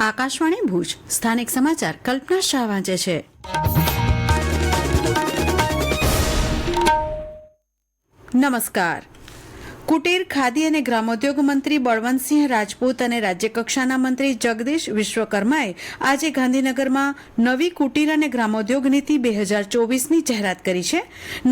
આકાશવાણી ભુજ સ્થાનિક સમાચાર કલ્પના શાહ વાંચે છે। નમસ્કાર। કુટીર, ખાદી અને ગ્રામોદ્યોગ મંત્રી બળવંતસિંહ રાજપૂત અને રાજ્યકક્ષાના મંત્રી જગદીશ વિશ્વકર્માએ આજે ગાંધીનગરમાં નવી કુટીર અને ગ્રામોદ્યોગ નીતિ 2024ની જાહેરાત કરી છે।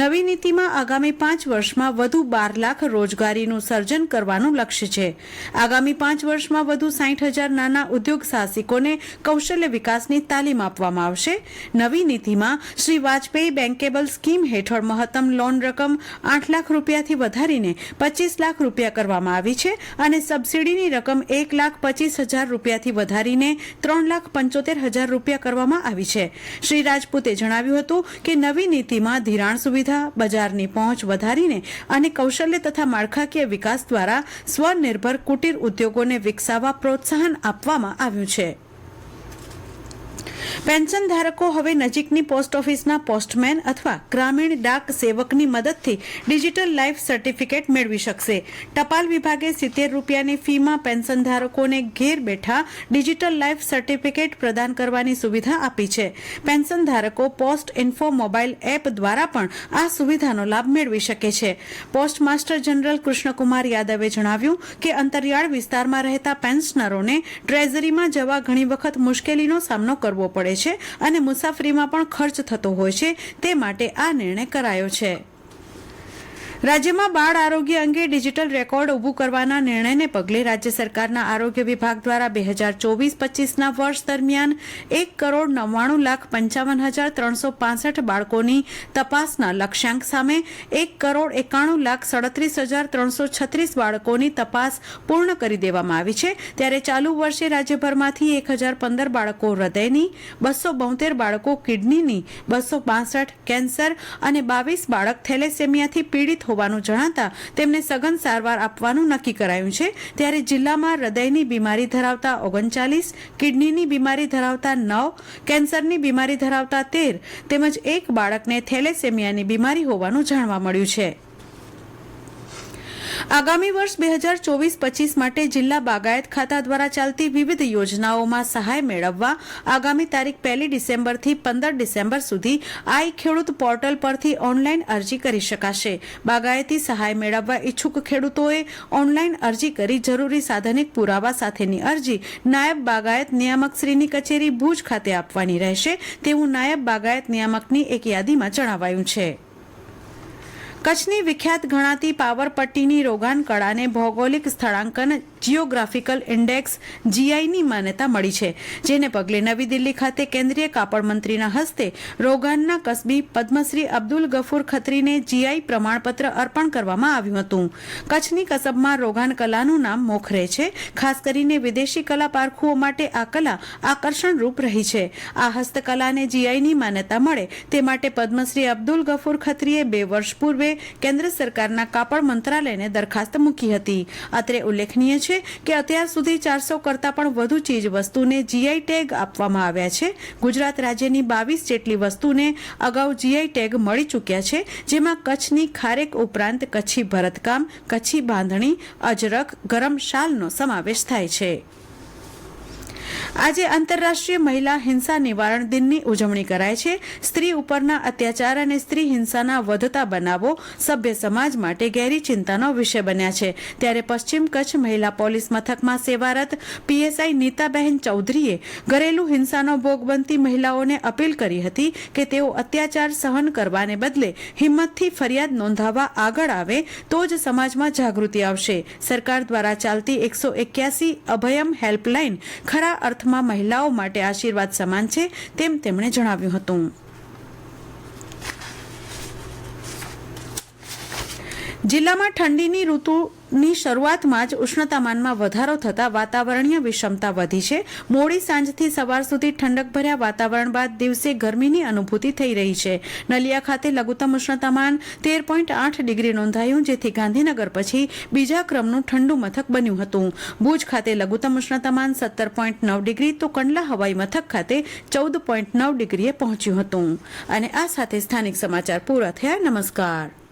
નવી નીતિમાં આગામી 5 વર્ષમાં વધુ 12 લાખ રોજગારીનું સર્જન કરવાનું લક્ષ્ય છે। આગામી 5 વર્ષમાં વધુ 60,000 નાના ઉદ્યોગ સાહસિકોને કૌશલ્ય વિકાસની તાલીમ આપવામાં આવશે। નવી નીતિમાં શ્રી વાજપેયી બેન્કેબલ સ્કીમ હેઠળ મહત્તમ લોન રકમ 8 લાખ રૂપિયાથી વધારીને 25 લાખ રૂપિયા કરવામાં આવી છે અને સબસિડીની રકમ 1,25,000 રૂપિયાથી વધારીને 3,75,000 રૂપિયા કરવામાં આવી છે। શ્રી રાજપૂતે જણાવ્યું હતું કે નવી નીતિમાં ધિરાણ સુવિધા, બજારની પહોંચ વધારીને અને કૌશલ્ય તથા માળખાકીય વિકાસ દ્વારા સ્વનિર્ભર કુટીર ઉદ્યોગોને વિકસાવવા પ્રોત્સાહન આપવામાં આવ્યું છે। પેન્શન ધારકો હવે નજીકની પોસ્ટ ઓફિસના પોસ્ટમેન અથવા ગ્રામીણ ડાક સેવકની મદદથી ડિજિટલ લાઈફ સર્ટિફિકેટ મેળવી શકશે। ટપાલ વિભાગે 70 રૂપિયાની ફીમાં પેન્શન ધારકોને ઘેર બેઠા ડિજિટલ લાઈફ સર્ટિફિકેટ પ્રદાન કરવાની સુવિધા આપી છે। પેન્શન ધારકો પોસ્ટ ઇન્ફો મોબાઈલ એપ દ્વારા પણ આ સુવિધાનો લાભ મેળવી શકે છે। પોસ્ટ માસ્ટર જનરલ કૃષ્ણકુમાર યાદવે જણાવ્યું કે અંતરિયાળ વિસ્તારમાં રહેતા પેન્શનરોને ટ્રેઝરીમાં જવા ઘણી વખત મુશ્કેલીનો સામનો કરવો પડે છે અને મુસાફરીમાં પણ ખર્ચ થતો હોય છે, તે માટે આ નિર્ણય કરાયો છે। રાજ્યમાં બાળ આરોગ્ય અંગે ડિજિટલ રેકોર્ડ ઊભું કરવાના નિર્ણયને પગલે રાજ્ય સરકારના આરોગ્ય વિભાગ દ્વારા 2024-25ના વર્ષ દરમિયાન 1,99,55,365 બાળકોની તપાસના લક્ષ્યાંક સામે 1,91,37,336 બાળકોની તપાસ પૂર્ણ કરી દેવામાં આવી છે। ત્યારે ચાલુ વર્ષે રાજ્યભરમાંથી 1,015 બાળકો હૃદયની, 272 બાળકો કિડનીની, 262 કેન્સર અને 22 બાળક થેલેસેમિયાથી પીડિત હોવાનું જણાતા તેમને સઘન સારવાર આપવાનું નક્કી કરાયું છે। ત્યારે જિલ્લામાં હૃદયની બીમારી ધરાવતા 39, કિડનીની બીમારી ધરાવતા 9, કેન્સરની બીમારી ધરાવતા 13 તેમજ એક બાળકને થેલેસેમિયાની બીમારી હોવાનું જાણવા મળ્યું છે। આગામી વર્ષ 2024-25 માટે જિલ્લા બાગાયત ખાતા દ્વારા ચાલતી વિવિધ યોજનાઓમાં સહાય મેળવવા આગામી તારીખ 1 ડિસેમ્બરથી 15 ડિસેમ્બર સુધી આઈ ખેડૂત પોર્ટલ પરથી ઓનલાઈન અરજી કરી શકાશે। બાગાયતી સહાય મેળવવા ઈચ્છુક ખેડૂતોએ ઓનલાઈન અરજી કરી જરૂરી સાધનિક પુરાવા સાથેની અરજી નાયબ બાગાયત નિયામકશ્રીની કચેરી ભુજ ખાતે આપવાની રહેશે, તેવું નાયબ બાગાયત નિયામકની એક યાદીમાં જણાવાયું છે। કચ્છની વિખ્યાત ગણાતી પાવરપટ્ટીની રોગાન કળાને ભૌગોલિક સ્થળાંકન જિયોગ્રાફિકલ ઇન્ડેક્સ જીઆઈની માન્યતા મળી છે, જેને પગલે નવી દિલ્હી ખાતે કેન્દ્રીય કાપડ મંત્રીના હસ્તે રોગાનના કસબી પદ્મશ્રી અબ્દુલ ગફુર ખત્રીને જીઆઈ પ્રમાણપત્ર અર્પણ કરવામાં આવ્યું હતું। કચ્છની કસબમાં રોગાન કલાનું નામ મોખરે છે। ખાસ કરીને વિદેશી કલા પારખુઓ માટે આ કલા આકર્ષણરૂપ રહી છે। આ હસ્તકલાને જીઆઈની માન્યતા મળે તે માટે પદ્મશ્રી અબ્દુલ ગફુર ખત્રીએ 2 વર્ષ પૂર્વે કેન્દ્ર સરકારના કાપડ મંત્રાલયને દરખાસ્ત મૂકી હતી। અત્રે ઉલ્લેખનીય છે કે અત્યાર સુધી 400 કરતાં પણ વધુ ચીજ વસ્તુને જીઆઈ ટેગ આપવામાં આવ્યા છે। ગુજરાત રાજ્યની 22 જેટલી વસ્તુને અગાઉ જીઆઈ ટેગ મળી ચૂક્યા છે, જેમાં કચ્છની ખારેક ઉપરાંત કચ્છી ભરતકામ, કચ્છી બાંધણી, અજરખ, ગરમ શાલનો સમાવેશ થાય છે। આજે આંતરરાષ્ટ્રીય મહિલા હિંસા નિવારણ દિનની ઉજવણી કરાય છે। સ્ત્રી ઉપરના અત્યાચાર અને સ્ત્રી હિંસાના વધતા બનાવો સભ્ય સમાજ માટે ઘેરી ચિંતાનો વિષય બન્યા છે। ત્યારે પશ્ચિમ કચ્છ મહિલા પોલીસ મથકમાં સેવારત પીએસઆઈ નીતાબહેન ચૌધરીએ ઘરેલું હિંસાનો ભોગ બનતી મહિલાઓને અપીલ કરી હતી કે તેઓ અત્યાચાર સહન કરવાને બદલે હિંમતથી ફરિયાદ નોંધાવવા આગળ આવે તો જ સમાજમાં જાગૃતિ આવશે। સરકાર દ્વારા ચાલતી 181 અભયમ હેલ્પલાઇન ખરા અર્થમાં મહિલાઓ માટે આશીર્વાદ સમાન છે, તેમ તેમણે જણાવ્યું હતું। જિલ્લામાં ઠંડીની ઋતુની શરૂઆતમાં જ ઉષ્ણતામાનમાં વધારો થતાં વાતાવરણીય વિષમતા વધી છે। મોડી સાંજથી સવાર સુધી ઠંડકભર્યા વાતાવરણ બાદ દિવસે ગરમીની અનુભૂતિ થઈ રહી છે। નલિયા ખાતે લઘુત્તમ ઉષ્ણતામાન 13.8 ડિગ્રી નોંધાયું, જેથી ગાંધીનગર પછી બીજા ક્રમનું ઠંડુ મથક બન્યું હતું। ભુજ ખાતે લઘુત્તમ ઉષ્ણતામાન 17.9 ડિગ્રી તો કંડલા હવાઈ મથક ખાતે 14.9 ડિગ્રીએ પહોંચ્યું હતું। અને આ સાથે સ્થાનિક સમાચાર પૂરા થયા। નમસ્કાર।